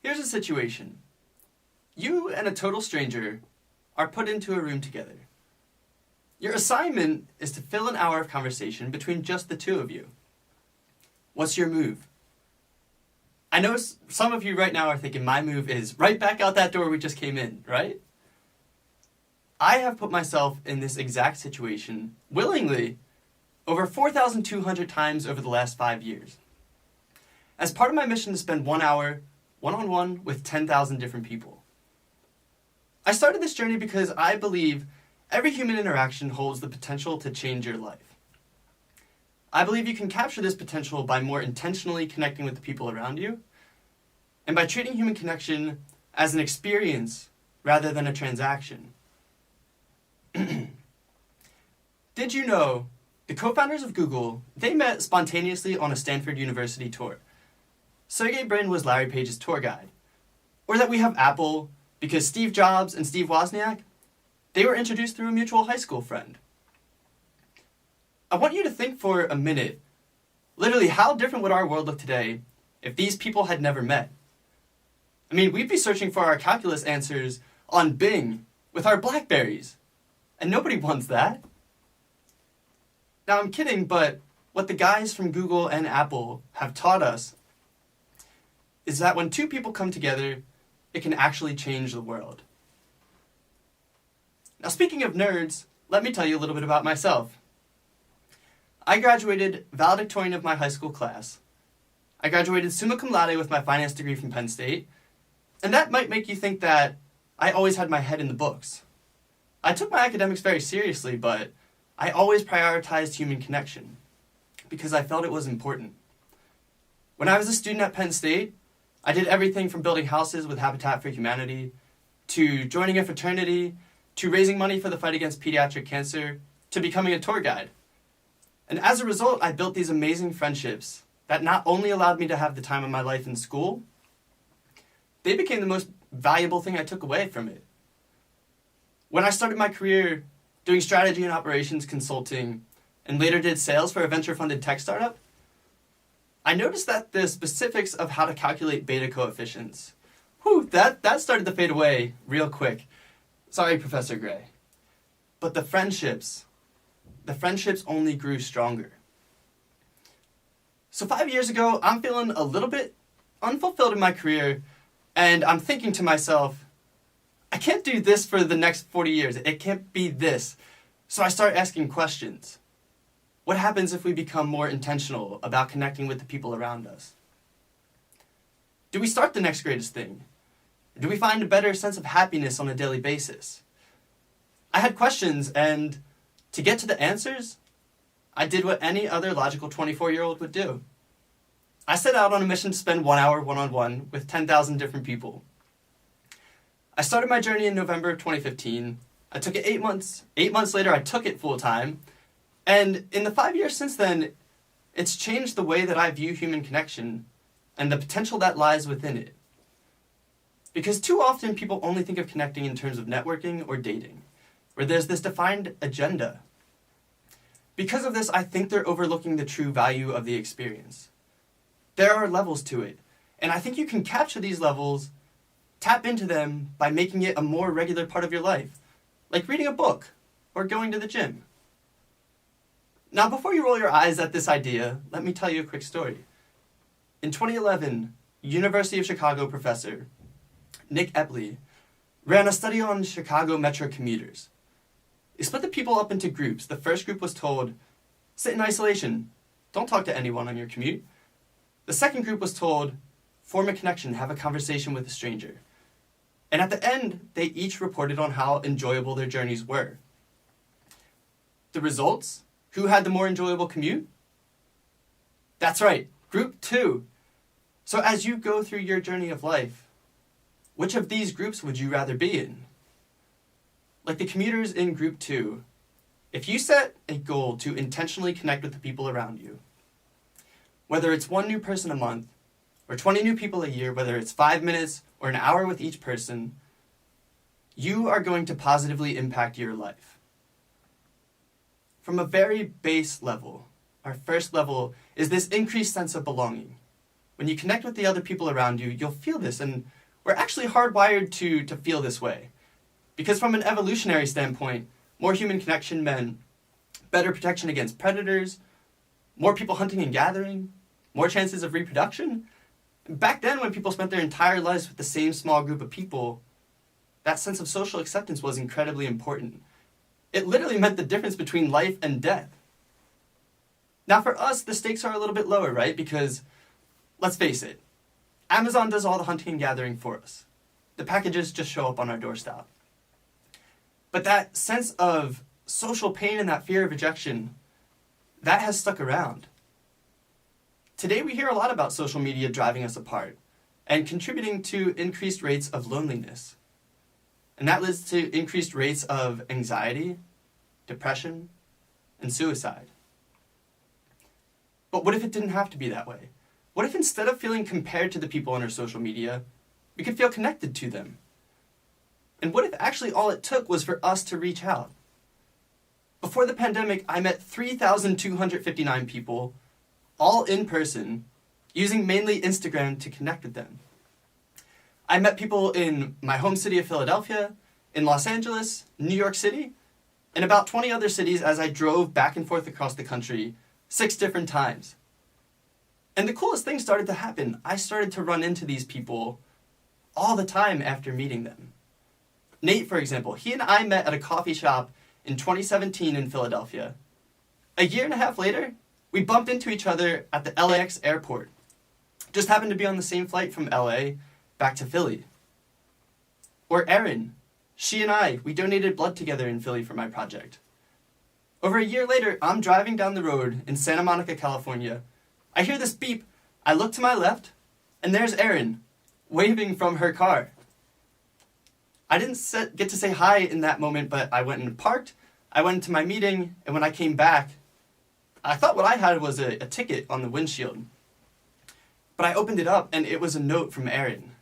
Here's a situation. You and a total stranger are put into a room together. Your assignment is to fill an hour of conversation between just the two of you. What's your move? I know some of you right now are thinking my move is right back out that door we just came in, right? I have put myself in this exact situation willingly over 4,200 times over the last 5 years. As part of my mission to spend 1 hour one-on-one with 10,000 different people. I started this journey because I believe every human interaction holds the potential to change your life. I believe you can capture this potential by more intentionally connecting with the people around you and by treating human connection as an experience rather than a transaction. Did you know the co-founders of Google, they met spontaneously on a Stanford University tour? Sergey Brin was Larry Page's tour guide. Or that we have Apple because Steve Jobs and Steve Wozniak, they were introduced through a mutual high school friend. I want you to think for a minute, literally how different would our world look today if these people had never met? I mean, we'd be searching for our calculus answers on Bing with our Blackberries, and nobody wants that. Now I'm kidding, but what the guys from Google and Apple have taught us is that when two people come together, it can actually change the world. Now, speaking of nerds, let me tell you a little bit about myself. I graduated valedictorian of my high school class. I graduated summa cum laude with my finance degree from Penn State, and that might make you think that I always had my head in the books. I took my academics very seriously, but I always prioritized human connection because I felt it was important. When I was a student at Penn State, I did everything from building houses with Habitat for Humanity, to joining a fraternity, to raising money for the fight against pediatric cancer, to becoming a tour guide. And as a result, I built these amazing friendships that not only allowed me to have the time of my life in school, they became the most valuable thing I took away from it. When I started my career doing strategy and operations consulting, and later did sales for a venture-funded tech startup, I noticed that the specifics of how to calculate beta coefficients, that started to fade away real quick. Sorry, Professor Gray. But the friendships only grew stronger. So 5 years ago, I'm feeling a little bit unfulfilled in my career, and I'm thinking to myself, I can't do this for the next 40 years. It can't be this. So I start asking questions. What happens if we become more intentional about connecting with the people around us? Do we start the next greatest thing? Do we find a better sense of happiness on a daily basis? I had questions, and to get to the answers, I did what any other logical 24-year-old would do. I set out on a mission to spend 1 hour one-on-one with 10,000 different people. I started my journey in November of 2015. I took it 8 months. 8 months later, I took it full time. And in the 5 years since then, it's changed the way that I view human connection and the potential that lies within it. Because too often people only think of connecting in terms of networking or dating, where there's this defined agenda. Because of this, I think they're overlooking the true value of the experience. There are levels to it, and I think you can capture these levels, tap into them by making it a more regular part of your life, like reading a book or going to the gym. Now, before you roll your eyes at this idea, let me tell you a quick story. In 2011, University of Chicago professor Nick Epley ran a study on Chicago metro commuters. He split the people up into groups. The first group was told, sit in isolation, don't talk to anyone on your commute. The second group was told, form a connection, have a conversation with a stranger. And at the end, they each reported on how enjoyable their journeys were. The results? Who had the more enjoyable commute? That's right, group 2. So as you go through your journey of life, which of these groups would you rather be in? Like the commuters in group 2, if you set a goal to intentionally connect with the people around you, whether it's 1 new person a month, or 20 new people a year, whether it's 5 minutes or an hour with each person, you are going to positively impact your life. From a very base level, our first level is this increased sense of belonging. When you connect with the other people around you, you'll feel this, and we're actually hardwired to feel this way. Because from an evolutionary standpoint, more human connection meant better protection against predators, more people hunting and gathering, more chances of reproduction. Back then, when people spent their entire lives with the same small group of people, that sense of social acceptance was incredibly important. It literally meant the difference between life and death. Now for us, the stakes are a little bit lower, right? Because, let's face it, Amazon does all the hunting and gathering for us. The packages just show up on our doorstep. But that sense of social pain and that fear of rejection, that has stuck around. Today we hear a lot about social media driving us apart and contributing to increased rates of loneliness. And that leads to increased rates of anxiety, depression, and suicide. But what if it didn't have to be that way? What if instead of feeling compared to the people on our social media, we could feel connected to them? And what if actually all it took was for us to reach out? Before the pandemic, I met 3,259 people, all in person, using mainly Instagram to connect with them. I met people in my home city of Philadelphia, in Los Angeles, New York City, and about 20 other cities as I drove back and forth across the country 6 different times. And the coolest thing started to happen. I started to run into these people all the time after meeting them. Nate, for example, he and I met at a coffee shop in 2017 in Philadelphia. A year and a half later, we bumped into each other at the LAX airport. Just happened to be on the same flight from LA back to Philly. Or Erin, she and I, we donated blood together in Philly for my project. Over a year later, I'm driving down the road in Santa Monica, California. I hear this beep. I look to my left, and there's Erin, waving from her car. I didn't get to say hi in that moment, but I went and parked, I went into my meeting, and when I came back, I thought what I had was a ticket on the windshield. But I opened it up, and it was a note from Erin.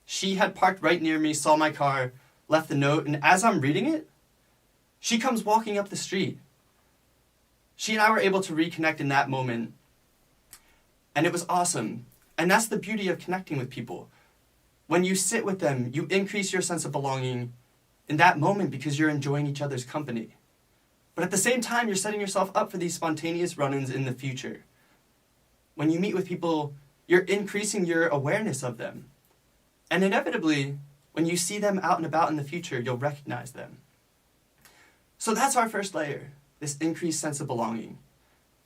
She had parked right near me, saw my car, left the note, and as I'm reading it, she comes walking up the street. She and I were able to reconnect in that moment, and it was awesome. And that's the beauty of connecting with people. When you sit with them, you increase your sense of belonging in that moment because you're enjoying each other's company. But at the same time, you're setting yourself up for these spontaneous run-ins in the future. When you meet with people, you're increasing your awareness of them. And inevitably, when you see them out and about in the future, you'll recognize them. So that's our first layer, this increased sense of belonging.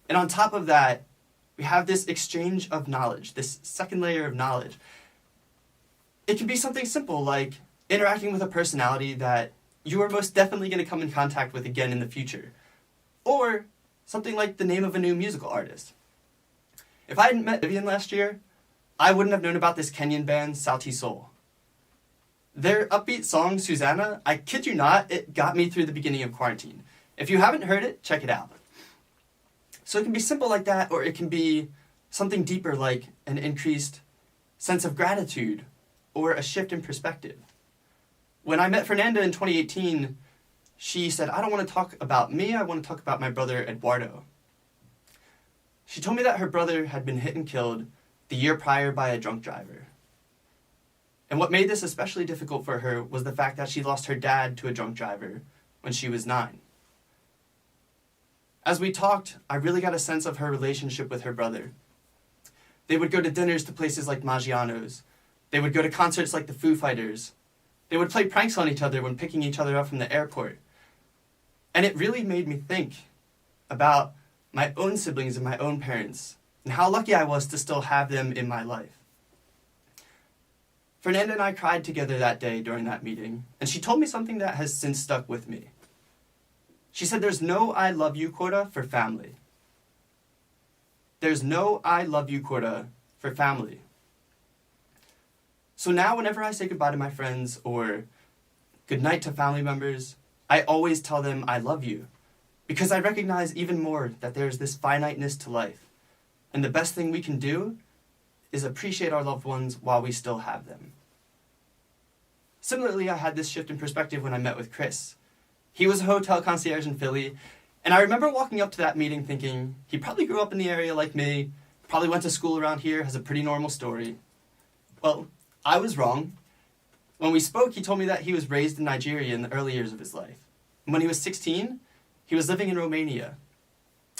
And on top of that, we have this exchange of knowledge, this second layer of knowledge. It can be something simple like interacting with a personality that you are most definitely going to come in contact with again in the future. Or something like the name of a new musical artist. If I hadn't met Vivian last year, I wouldn't have known about this Kenyan band, Sauti Sol. Their upbeat song, Susanna, I kid you not, it got me through the beginning of quarantine. If you haven't heard it, check it out. So it can be simple like that, or it can be something deeper like an increased sense of gratitude or a shift in perspective. When I met Fernanda in 2018, she said, I don't want to talk about me, I want to talk about my brother, Eduardo. She told me that her brother had been hit and killed the year prior by a drunk driver. And what made this especially difficult for her was the fact that she lost her dad to a drunk driver when she was 9. As we talked, I really got a sense of her relationship with her brother. They would go to dinners to places like Maggiano's. They would go to concerts like the Foo Fighters. They would play pranks on each other when picking each other up from the airport. And it really made me think about my own siblings and my own parents and how lucky I was to still have them in my life. Fernanda and I cried together that day during that meeting, and she told me something that has since stuck with me. She said there's no I love you quota for family. There's no I love you quota for family. So now whenever I say goodbye to my friends or goodnight to family members, I always tell them I love you because I recognize even more that there's this finiteness to life. And the best thing we can do is appreciate our loved ones while we still have them. Similarly, I had this shift in perspective when I met with Chris. He was a hotel concierge in Philly, and I remember walking up to that meeting thinking, he probably grew up in the area like me, probably went to school around here, has a pretty normal story. Well, I was wrong. When we spoke, he told me that he was raised in Nigeria in the early years of his life. And when he was 16, he was living in Romania.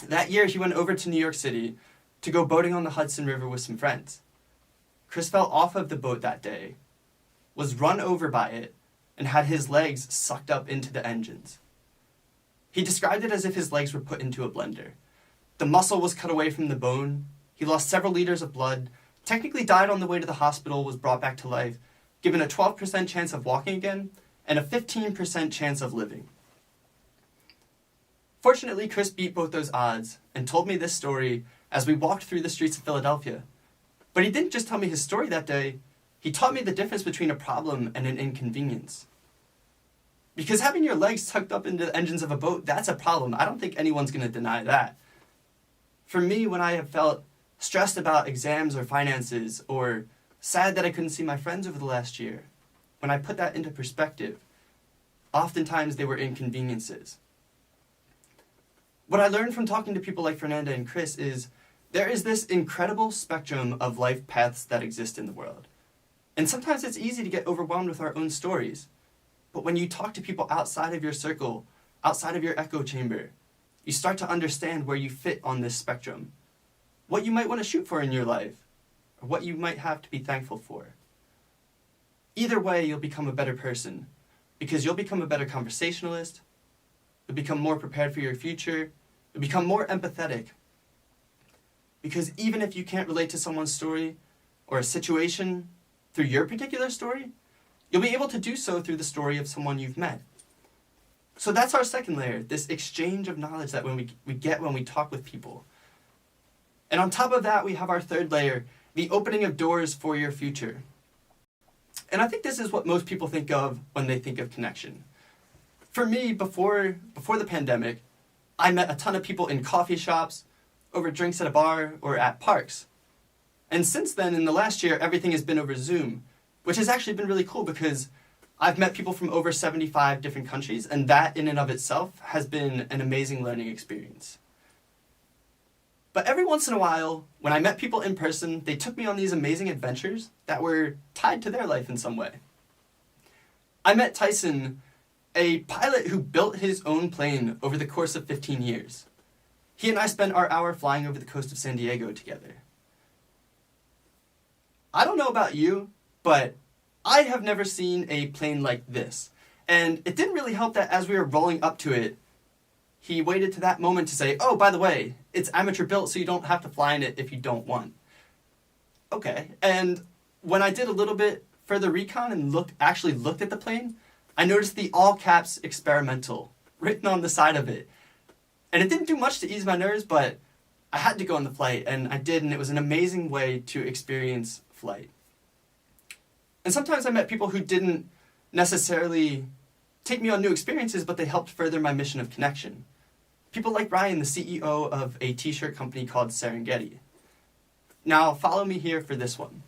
That year, he went over to New York City to go boating on the Hudson River with some friends. Chris fell off of the boat that day, was run over by it, and had his legs sucked up into the engines. He described it as if his legs were put into a blender. The muscle was cut away from the bone. He lost several liters of blood, technically died on the way to the hospital, was brought back to life, given a 12% chance of walking again, and a 15% chance of living. Fortunately, Chris beat both those odds and told me this story as we walked through the streets of Philadelphia. But he didn't just tell me his story that day, he taught me the difference between a problem and an inconvenience. Because having your legs tucked up into the engines of a boat, that's a problem. I don't think anyone's going to deny that. For me, when I have felt stressed about exams or finances, or sad that I couldn't see my friends over the last year, when I put that into perspective, oftentimes they were inconveniences. What I learned from talking to people like Fernanda and Chris is there is this incredible spectrum of life paths that exist in the world. And sometimes it's easy to get overwhelmed with our own stories. But when you talk to people outside of your circle, outside of your echo chamber, you start to understand where you fit on this spectrum, what you might want to shoot for in your life, or what you might have to be thankful for. Either way, you'll become a better person, because you'll become a better conversationalist, you'll become more prepared for your future, you'll become more empathetic. Because even if you can't relate to someone's story or a situation through your particular story, you'll be able to do so through the story of someone you've met. So that's our second layer, this exchange of knowledge that we get when we talk with people. And on top of that, we have our third layer, the opening of doors for your future. And I think this is what most people think of when they think of connection. For me, before the pandemic, I met a ton of people in coffee shops, over drinks at a bar, or at parks. And since then, in the last year, everything has been over Zoom, which has actually been really cool because I've met people from over 75 different countries, and that in and of itself has been an amazing learning experience. But every once in a while, when I met people in person, they took me on these amazing adventures that were tied to their life in some way. I met Tyson, a pilot who built his own plane over the course of 15 years. He and I spent our hour flying over the coast of San Diego together. I don't know about you, but I have never seen a plane like this. And it didn't really help that as we were rolling up to it, he waited to that moment to say, oh, by the way, it's amateur built, so you don't have to fly in it if you don't want. Okay. And when I did a little bit further recon and actually looked at the plane, I noticed the all caps experimental written on the side of it. And it didn't do much to ease my nerves, but I had to go on the flight, and I did, and it was an amazing way to experience flight. And sometimes I met people who didn't necessarily take me on new experiences, but they helped further my mission of connection. People like Ryan, the CEO of a t-shirt company called Serengeti. Now, follow me here for this one.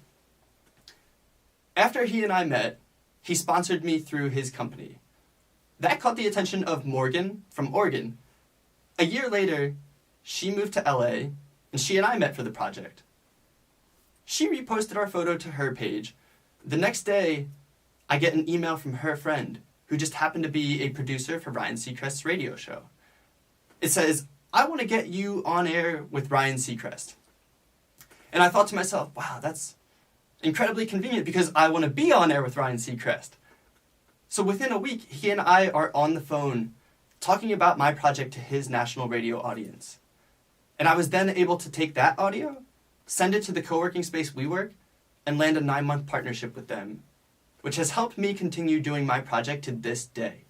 After he and I met, he sponsored me through his company. That caught the attention of Morgan from Oregon. A year later, she moved to LA, and she and I met for the project. She reposted our photo to her page. The next day, I get an email from her friend, who just happened to be a producer for Ryan Seacrest's radio show. It says, I want to get you on air with Ryan Seacrest. And I thought to myself, wow, that's incredibly convenient because I want to be on air with Ryan Seacrest. So within a week, he and I are on the phone talking about my project to his national radio audience. And I was then able to take that audio, send it to the co-working space we work, and land a 9-month partnership with them, which has helped me continue doing my project to this day.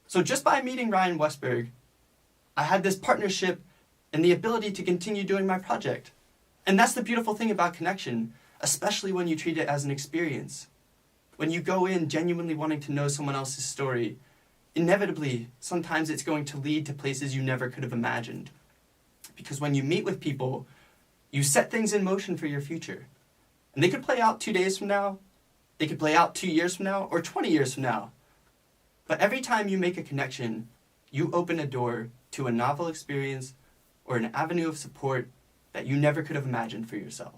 So just by meeting Ryan Westberg, I had this partnership and the ability to continue doing my project. And that's the beautiful thing about connection, especially when you treat it as an experience. When you go in genuinely wanting to know someone else's story, inevitably, sometimes it's going to lead to places you never could have imagined. Because when you meet with people, you set things in motion for your future. And they could play out 2 days from now, they could play out 2 years from now, or 20 years from now. But every time you make a connection, you open a door to a novel experience or an avenue of support that you never could have imagined for yourself.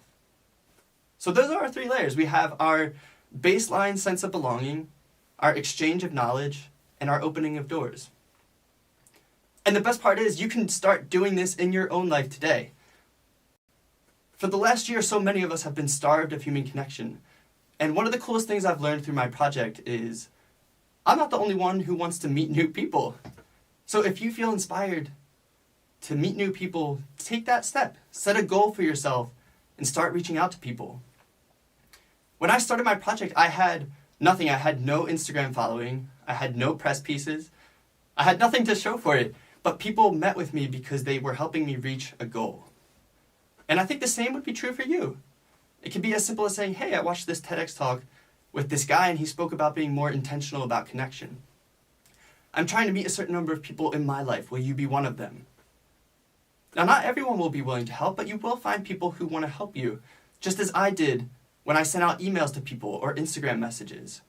So those are our 3 layers. We have our baseline sense of belonging, our exchange of knowledge, and our opening of doors. And the best part is you can start doing this in your own life today. For the last year, so many of us have been starved of human connection. And one of the coolest things I've learned through my project is I'm not the only one who wants to meet new people. So if you feel inspired to meet new people, take that step. Set a goal for yourself and start reaching out to people. When I started my project, I had nothing. I had no Instagram following. I had no press pieces. I had nothing to show for it. But people met with me because they were helping me reach a goal. And I think the same would be true for you. It could be as simple as saying, hey, I watched this TEDx talk with this guy and he spoke about being more intentional about connection. I'm trying to meet a certain number of people in my life. Will you be one of them? Now, not everyone will be willing to help, but you will find people who want to help you, just as I did when I sent out emails to people or Instagram messages.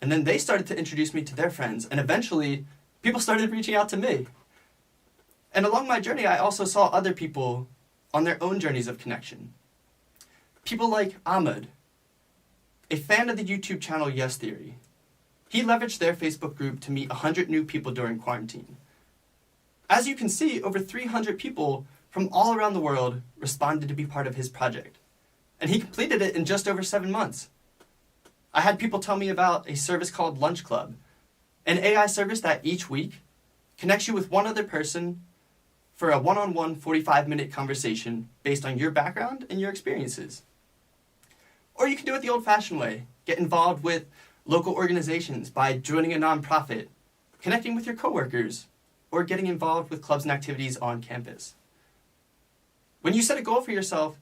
And then they started to introduce me to their friends, and eventually people started reaching out to me. And along my journey, I also saw other people on their own journeys of connection. People like Ahmed, a fan of the YouTube channel Yes Theory. He leveraged their Facebook group to meet 100 new people during quarantine. As you can see, over 300 people from all around the world responded to be part of his project. And he completed it in just over 7 months. I had people tell me about a service called Lunch Club, an AI service that each week connects you with one other person for a one-on-one 45-minute conversation based on your background and your experiences. Or you can do it the old-fashioned way. Get involved with local organizations by joining a nonprofit, connecting with your coworkers, or getting involved with clubs and activities on campus. When you set a goal for yourself,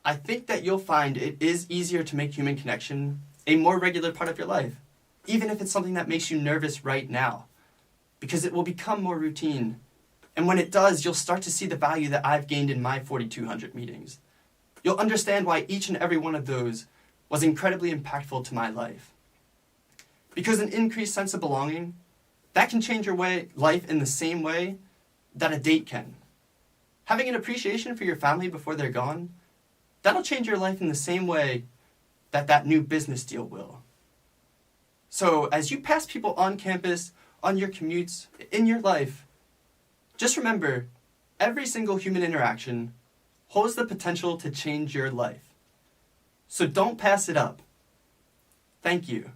I think that you'll find it is easier to make human connection a more regular part of your life, even if it's something that makes you nervous right now, because it will become more routine. And when it does, you'll start to see the value that I've gained in my 4,200 meetings. You'll understand why each and every one of those was incredibly impactful to my life. Because an increased sense of belonging, that can change your life in the same way that a date can. Having an appreciation for your family before they're gone, that'll change your life in the same way that that new business deal will. So as you pass people on campus, on your commutes, in your life, just remember, every single human interaction holds the potential to change your life. So don't pass it up. Thank you.